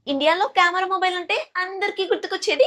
ఇండియాలో camera mobile అంటే అందరికీ గుర్తుకొచ్చేది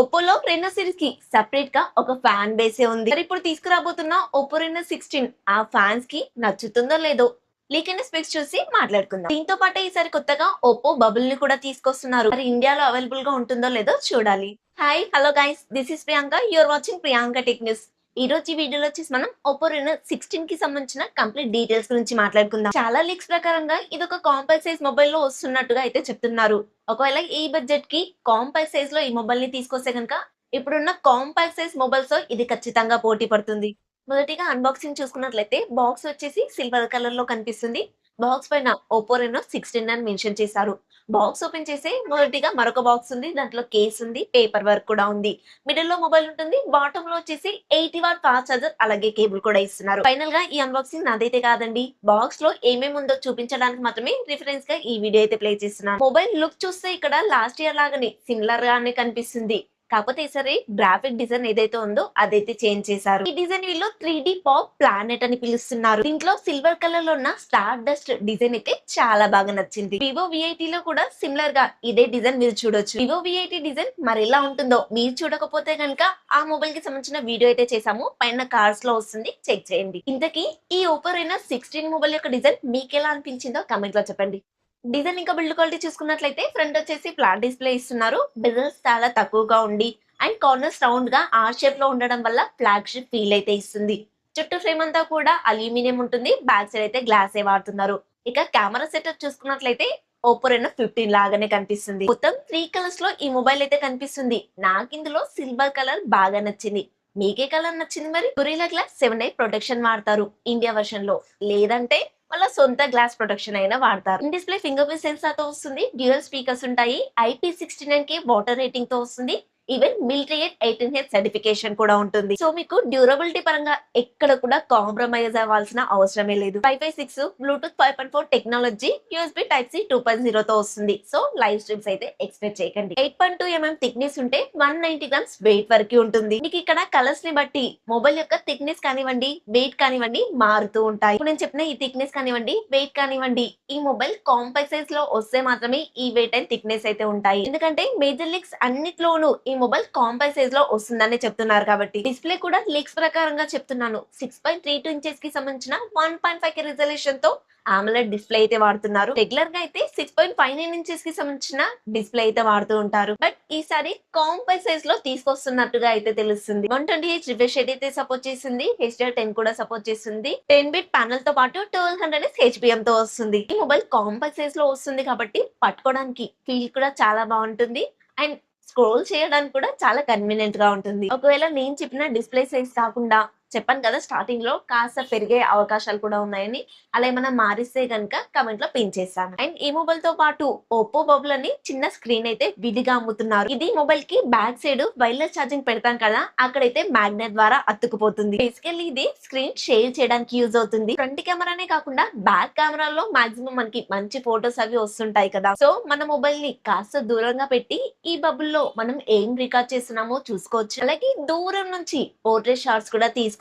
ఒప్పోలో రెనో సిరీస్ కి సెపరేట్ గా ఒక ఫ్యాన్ బేసే ఉంది. మరి ఇప్పుడు తీసుకురాబోతున్న ఒప్పో రెనో 16 ఆ ఫ్యాన్స్ కి నచ్చుతుందో లేదో లీక్ అయిన స్పెక్స్ చూసి మాట్లాడుకుందాం. దీంతో పాటు ఈసారి కొత్తగా ఒప్పో బబుల్ ని కూడా తీసుకొస్తున్నారు. మరి ఇండియాలో అవైలబుల్ గా ఉంటుందో లేదో చూడాలి. Hi hello guys, this is Priyanka, you're watching Priyanka tech news. ఈ రోజు ఈ వీడియోలో వచ్చేసి మనం ఒప్పో రెనో 16 కి సంబంధించిన కంప్లీట్ డీటెయిల్స్ గురించి మాట్లాడుకుందాం. చాలా లీక్స్ ప్రకారంగా ఇది ఒక కాంపాక్ట్ సైజ్ మొబైల్ లో వస్తున్నట్టుగా అయితే చెప్తున్నారు. ఒకవేళ ఈ బడ్జెట్ కి కాంపాక్ట్ సైజ్ లో ఈ మొబైల్ ని తీసుకొస్తే కనుక ఇప్పుడున్న కాంపాక్ట్ సైజ్ మొబైల్స్ తో ఇది ఖచ్చితంగా పోటీ పడుతుంది. మొదటిగా అన్బాక్సింగ్ చూసుకున్నట్లయితే బాక్స్ వచ్చేసి సిల్వర్ కలర్ లో కనిపిస్తుంది. బాక్స్ పైన ఒప్పో రెనో 16 అని మెన్షన్ చేశారు. బాక్స్ ఓపెన్ చేసి మొదటిగా మరొక బాక్స్ ఉంది, దాంట్లో కేస్ ఉంది, పేపర్ వర్క్ కూడా ఉంది. మిడిల్ లో మొబైల్ ఉంటుంది, బాటమ్ లో వచ్చేసి 80 వాట్ ఫాస్ట్ చార్జర్ అలాగే కేబుల్ కూడా ఇస్తున్నారు. ఫైనల్ గా ఈ అన్బాక్సింగ్ నాదైతే కాదండి, బాక్స్ లో ఏమేమి ఉందో చూపించడానికి మాత్రమే రిఫరెన్స్ గా ఈ వీడియో అయితే ప్లే చేస్తున్నాను. మొబైల్ లుక్ చూస్తే ఇక్కడ లాస్ట్ ఇయర్ లాగానే సిమిలర్ గానే కనిపిస్తుంది. కాకపోతే ఈసారి గ్రాఫిక్ డిజైన్ ఏదైతే ఉందో అదైతే చేంజ్ చేశారు. ఈ డిజైన్ వీళ్ళు 3D పాప్ ప్లానెట్ అని పిలుస్తున్నారు. దీంట్లో సిల్వర్ కలర్ లో ఉన్న స్టార్ డస్ట్ డిజైన్ అయితే చాలా బాగా నచ్చింది. వివో విఐటి లో కూడా సిమిలర్ గా ఇదే డిజైన్ మీరు చూడొచ్చు. వివో విఐటి డిజైన్ మరి ఎలా ఉంటుందో మీరు చూడకపోతే కనుక ఆ మొబైల్ కి సంబంధించిన వీడియో అయితే చేసాము, పైన కార్డ్స్ లో వస్తుంది, చెక్ చేయండి. ఇంతకీ ఈ ఒప్పో రెనో 16 మొబైల్ యొక్క డిజైన్ మీకు ఎలా అనిపించిందో కమెంట్ లో చెప్పండి. డిజైన్ ఇంకా బిల్డ్ క్వాలిటీ చూసుకున్నట్లయితే ఫ్రంట్ వచ్చేసి ఫ్లాట్ డిస్ప్లే ఇస్తున్నారు. బెజల్స్ చాలా తక్కువగా ఉండి అండ్ కార్నర్స్ రౌండ్ గా ఆర్ షేప్ లో ఉండడం వల్ల ఫ్లాగ్షిప్ ఫీల్ అయితే ఇస్తుంది. చుట్టూ ఫ్రేమ్ అంతా కూడా అల్యూమినియం ఉంటుంది, బ్యాక్ సైడ్ అయితే గ్లాస్ ఏ వాడుతున్నారు. ఇక కెమెరా సెటప్ చూసుకున్నట్లయితే ఓపో రెనో 15 లాగానే కనిపిస్తుంది. మొత్తం 3 కలర్స్ లో ఈ మొబైల్ అయితే కనిపిస్తుంది. నాకు ఇందులో సిల్వర్ కలర్ బాగా నచ్చింది. మీకే కలర్ నచ్చింది మరి? గొరిల్లా గ్లాస్ 7i ప్రొటెక్షన్ వాడతారు ఇండియా వర్షన్ లో, లేదంటే వాళ్ళ సొంత గ్లాస్ ప్రొటెక్షన్ అయినా వాడతారు. In display finger print censor తో వస్తుంది, డ్యూయల్ స్పీకర్స్ ఉంటాయి, IP69K వాటర్ రేటింగ్ తో వస్తుంది. ఈవెన్ మిలిటరీ 18H సర్టిఫికేషన్ కూడా ఉంటుంది. సో మీకు డ్యూరబిలిటీ పరంగా ఎక్కడ కూడా కాంప్రమైజ్ అవ్వాల్సిన అవసరమే లేదు. 5.6 Bluetooth 5.4 technology, USB type C 2.0 తో వస్తుంది. సో లైవ్ స్ట్రీమ్స్ అయితే ఎక్స్పెక్ట్ చేయకండి. 8.2 mm థిక్నెస్ ఉంటే 190 గ్రామ్స్ వెయిట్ వరకు ఉంటుంది. మీకు ఇక్కడ కలర్స్ ని బట్టి మొబైల్ యొక్క థిక్నెస్ కానివ్వండి, వెయిట్ కానివ్వండి మారుతూ ఉంటాయి. ఇప్పుడు నేను చెప్పిన ఈ థిక్నెస్ కానివ్వండి, వెయిట్ కానివ్వండి, ఈ మొబైల్ కాంపాక్ట్ సైజ్ లో వస్తే మాత్రమే ఈ వెయిట్ అండ్ థిక్నెస్ అయితే ఉంటాయి. ఎందుకంటే మేజర్ లీక్స్ అన్నిట్లోనూ ఈ మొబైల్ కాంపాక్ట్ సైజ్ లో వస్తుందని చెప్తున్నారు కాబట్టి. డిస్ప్లే కూడా లీక్స్ ప్రకారంగా చెప్తున్నాను, 6.32 ఇంచెస్ కి సంబంధించిన 1.5K రిజల్యూషన్ తో AMOLED డిస్ప్లే అయితే వాడుతున్నారు. రెగ్యులర్ గా అయితే 6.59 ఇంచెస్ కి సంబంధించిన డిస్ప్లే అయితే వాడుతూ ఉంటారు. బట్ ఈసారి కాంపాక్ట్ సైజ్ లో తీసుకొస్తున్నట్టుగా అయితే తెలుస్తుంది. 120Hz రిఫ్రెష్ రేట్ అయితే సపోర్ట్ చేస్తుంది, HDR10 కూడా సపోర్ట్ చేస్తుంది. 10-bit ప్యానల్ తో పాటు 1200 HBM తో వస్తుంది. ఈ మొబైల్ కాంపాక్ట్ సైజ్ లో వస్తుంది కాబట్టి పట్టుకోవడానికి ఫీల్ కూడా చాలా బాగుంటుంది అండ్ స్క్రోల్ చేయడానికి కూడా చాలా కన్వీనియంట్ గా ఉంటుంది. ఒకవేళ నేను చెప్పిన డిస్ప్లే సైజ్ కాకుండా చెప్పాను కదా స్టార్టింగ్ లో కాస్త పెరిగే అవకాశాలు కూడా ఉన్నాయని, అలా ఏమైనా మారిస్తే గనుక కమెంట్ లో పిన్ చేస్తాను. అండ్ ఈ మొబైల్ తో పాటు ఒప్పో బబుల్ అని చిన్న స్క్రీన్ అయితే విడిగా అమ్ముతున్నారు. ఇది మొబైల్ కి బ్యాక్ సైడ్ వైర్లెస్ ఛార్జింగ్ పెడతాం కదా, అక్కడైతే మ్యాగ్నెట్ ద్వారా అతుకుపోతుంది. బేసికల్లీ ఇది స్క్రీన్ షేర్ చేయడానికి యూజ్ అవుతుంది. ఫ్రంట్ కెమెరానే కాకుండా బ్యాక్ కెమెరాలో మాక్సిమం మనకి మంచి ఫోటోస్ అవి వస్తుంటాయి కదా, సో మన మొబైల్ ని కాస్త దూరంగా పెట్టి ఈ బబుల్ లో మనం ఏం రికార్డ్ చేస్తున్నామో చూసుకోవచ్చు. అలాగే దూరం నుంచి పోర్ట్రేట్ షాట్స్ కూడా తీసుకోవచ్చు.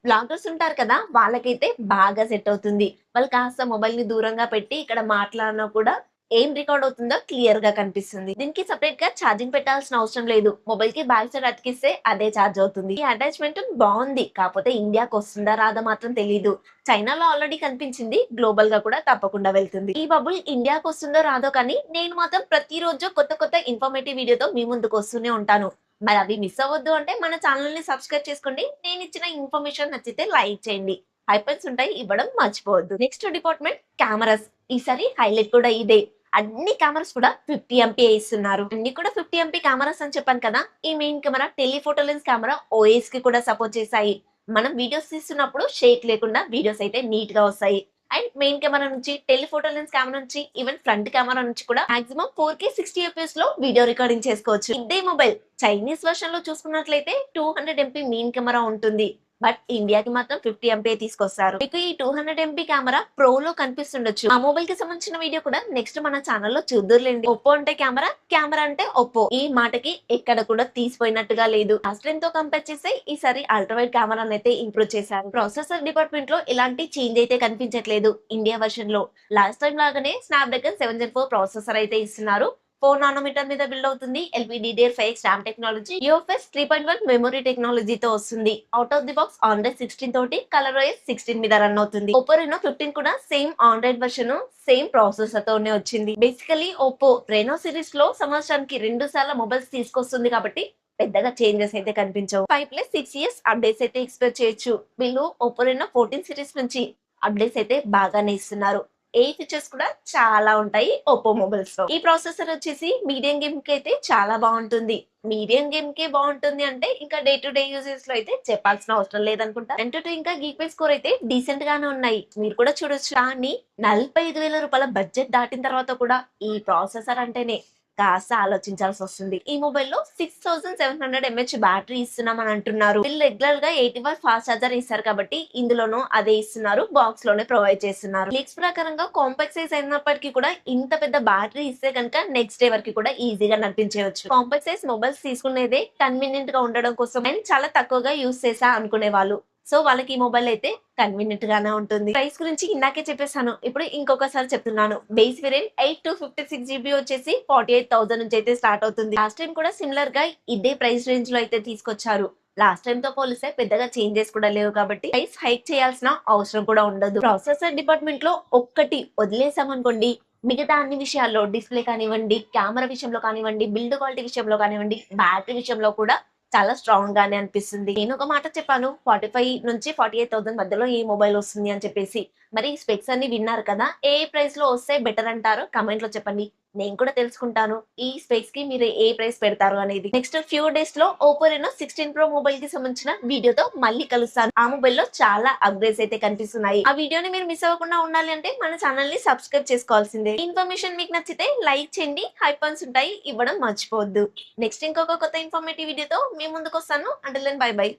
బ్లాగర్స్ ఉంటారు కదా, వాళ్ళకైతే బాగా సెట్ అవుతుంది. వాళ్ళు కాస్త మొబైల్ ని దూరంగా పెట్టి ఇక్కడ మాట్లాడినా కూడా ఏం రికార్డ్ అవుతుందో క్లియర్ గా కనిపిస్తుంది. దీనికి సెపరేట్ గా ఛార్జింగ్ పెట్టాల్సిన అవసరం లేదు. మొబైల్ కి బ్యాక్ సైడ్ అతికిస్తే అదే ఛార్జ్ అవుతుంది. ఈ అటాచ్మెంట్ బాగుంది, కాకపోతే ఇండియాకి వస్తుందా రాదా మాత్రం తెలియదు. చైనాలో ఆల్రెడీ కనిపించింది, గ్లోబల్ గా కూడా తప్పకుండా వెళ్తుంది. ఈ బబుల్ ఇండియాకి వస్తుందో రాదో కానీ నేను మాత్రం ప్రతిరోజు కొత్త కొత్త ఇన్ఫర్మేటివ్ వీడియోతో మీ ముందుకు వస్తూనే ఉంటాను. మరి అవి మిస్ అవ్వద్దు అంటే మన ఛానల్ ని సబ్స్క్రైబ్ చేసుకోండి. నేను ఇచ్చిన ఇన్ఫర్మేషన్ నచ్చితే లైక్ చేయండి. హైపర్స్ ఉంటాయి, ఇవ్వడం మర్చిపోవద్దు. Next department cameras. ఈసారి హైలైట్ కూడా ఇదే. అన్ని కెమెరాస్ కూడా 50 MP ఇస్తున్నారు. అన్ని కూడా 50 MP కెమెరాస్ అని చెప్పాను కదా, ఈ main camera telephoto lens camera OS కి కూడా సపోర్ట్ చేశాయి. మనం వీడియోస్ తీస్తున్నప్పుడు షేక్ లేకుండా వీడియోస్ అయితే నీట్ గా వస్తాయి. అండ్ మెయిన్ కెమెరా నుంచి, టెలిఫోటో లెన్స్ కెమెరా నుంచి, ఈవెన్ ఫ్రంట్ కెమెరా నుంచి కూడా మాక్సిమం 4K 60 FPS లో వీడియో రికార్డింగ్ చేసుకోవచ్చు. ఇదే మొబైల్ చైనీస్ వర్షన్ లో చూసుకున్నట్లయితే 200 MP మెయిన్ కెమెరా ఉంటుంది. బట్ ఇండియాకి మాత్రం 50 MP తీసుకొస్తారు. మీకు ఈ 200 MP కెమెరా ప్రో లో కనిపిస్తుండొచ్చు. ఆ మొబైల్ కి సంబంధించిన వీడియో కూడా నెక్స్ట్ మన ఛానల్లో చూద్దురులేండి. ఒప్పో అంటే కెమెరా, కెమెరా అంటే ఒప్పో, ఈ మాటకి ఎక్కడ కూడా తీసిపోయినట్టుగా లేదు. లాస్ట్ టైం తో కంపేర్ చేస్తే ఈసారి అల్ట్రావైడ్ కెమెరా అయితే ఇంప్రూవ్ చేశారు. ప్రాసెసర్ డిపార్ట్మెంట్ లో ఎలాంటి చేంజ్ అయితే కనిపించట్లేదు ఇండియా వర్షన్ లో. లాస్ట్ టైం లాగానే స్నాప్డ్రాగన్ 7 Gen 4 ప్రాసెసర్ అయితే ఇస్తున్నారు. 4 నానోమీటర్ మీద బిల్డ్ అవుతుంది. LPDDR5 RAM technology, UFS 3.1 memory టెక్నాలజీతో వస్తుంది. Out of the box Android 16 తోటి కలర్ OS 16 మీద రన్ అవుతుంది. Oppo Reno 15 కూడా same Android version, same processor తోనే వచ్చింది. బేసికలీ Oppo Reno సిరీస్ లో సంవత్సరానికి 2 సార్లు మొబైల్స్ తీసుకొస్తుంది కాబట్టి పెద్దగా చేంజెస్ అయితే కనిపించవు. 5+6 ఇయర్స్ అప్డేట్స్ అయితే ఎక్స్పెక్ట్ చేయొచ్చు. వీళ్ళు Oppo Reno 14 సిరీస్ నుంచి అప్డేట్స్ అయితే బాగానే ఇస్తున్నారు. ఏ ఫీచర్స్ కూడా చాలా ఉంటాయి Oppo మొబైల్స్ లో. ఈ ప్రాసెసర్ వచ్చేసి మీడియం గేమ్ కి అయితే చాలా బాగుంటుంది. మీడియం గేమ్ కే బాగుంటుంది అంటే ఇంకా డే టు డే యూజెస్ లో అయితే చెప్పాల్సిన అవసరం లేదనుకుంటా. Antutu ఇంకా గీక్వే స్కోర్ అయితే డీసెంట్ గానే ఉన్నాయి, మీరు కూడా చూడొచ్చు. కానీ 45,000 రూపాయల బడ్జెట్ దాటిన తర్వాత కూడా ఈ ప్రాసెసర్ అంటేనే కాస్త ఆలోచించాల్సి వస్తుంది. ఈ మొబైల్ లో 6700 mAh బ్యాటరీ ఇస్తున్నామని అంటున్నారు. వీళ్ళు రెగ్యులర్ గా 80 ఫాస్ట్ చార్జర్ ఇస్తారు కాబట్టి ఇందులోనూ అదే ఇస్తున్నారు, బాక్స్ లోనే ప్రొవైడ్ చేస్తున్నారు. లీక్స్ ప్రకారంగా కాంపాక్ట్ సైజ్ అయినప్పటికీ కూడా ఇంత పెద్ద బ్యాటరీ ఇస్తే కనుక నెక్స్ట్ డే వరకు కూడా ఈజీగా నడిపించవచ్చు. కాంపాక్ట్ సైజ్ మొబైల్స్ తీసుకునేదే కన్వీనియంట్ గా ఉండడం కోసం అండ్ చాలా తక్కువగా యూస్ చేసా అనుకునే వాళ్ళు. సో వాళ్ళకి ఈ మొబైల్ అయితే కన్వీనియంట్ గానే ఉంటుంది. ప్రైస్ గురించి ఇందాకే చెప్పేసాను, ఇప్పుడు ఇంకొకసారి చెప్తున్నాను. బేస్ వేరియంట్ 8/256 GB వచ్చేసి 48,000 నుంచి అయితే స్టార్ట్ అవుతుంది. లాస్ట్ టైం కూడా సిమిలర్ గా ఇదే ప్రైస్ రేంజ్ లో అయితే తీసుకొచ్చారు. లాస్ట్ టైం తో పోలిస్తే పెద్దగా చేంజెస్ కూడా లేవు కాబట్టి ప్రైస్ హైక్ చేయాల్సిన అవసరం కూడా ఉండదు. ప్రాసెసర్ డిపార్ట్మెంట్ లో ఒక్కటి వదిలేసామనుకోండి, మిగతా అన్ని విషయాల్లో డిస్ప్లే కానివ్వండి, కెమెరా విషయంలో కానివ్వండి, బిల్డ్ క్వాలిటీ విషయంలో కానివ్వండి, బ్యాటరీ విషయంలో కూడా చాలా స్ట్రాంగ్ గానే అనిపిస్తుంది. నేను ఒక మాట చెప్పాను, 45 నుంచి 48,000 మధ్యలో ఈ మొబైల్ వస్తుంది అని చెప్పేసి. మరి స్పెక్స్ అన్ని విన్నారు కదా, ఏ ప్రైస్ లో వస్తే బెటర్ అంటారో కమెంట్ లో చెప్పండి. నేను కూడా తెలుసుకుంటాను ఈ స్పెక్స్ కి మీరు ఏ ప్రైస్ పెడతారు అనేది. నెక్స్ట్ ఫ్యూ డేస్ లో Oppo Reno 16 Pro మొబైల్ కి సంబంధించిన వీడియోతో మళ్ళీ కలుస్తాను. ఆ మొబైల్ లో చాలా అప్గ్రేడ్స్ అయితే కనిపిస్తున్నాయి. ఆ వీడియోని మీరు మిస్ అవ్వకుండా ఉండాలి అంటే మన ఛానల్ ని సబ్స్క్రైబ్ చేసుకోవాల్సిందే. ఇన్ఫర్మేషన్ మీకు నచ్చితే లైక్ చేయండి, హై పాయింట్స్ ఉంటాయి ఇవ్వడం మర్చిపోవద్దు. నెక్స్ట్ ఇంకొక కొత్త ఇన్ఫర్మేటివ్ వీడియోతో మీ ముందుకు వస్తాను. Until then bye by.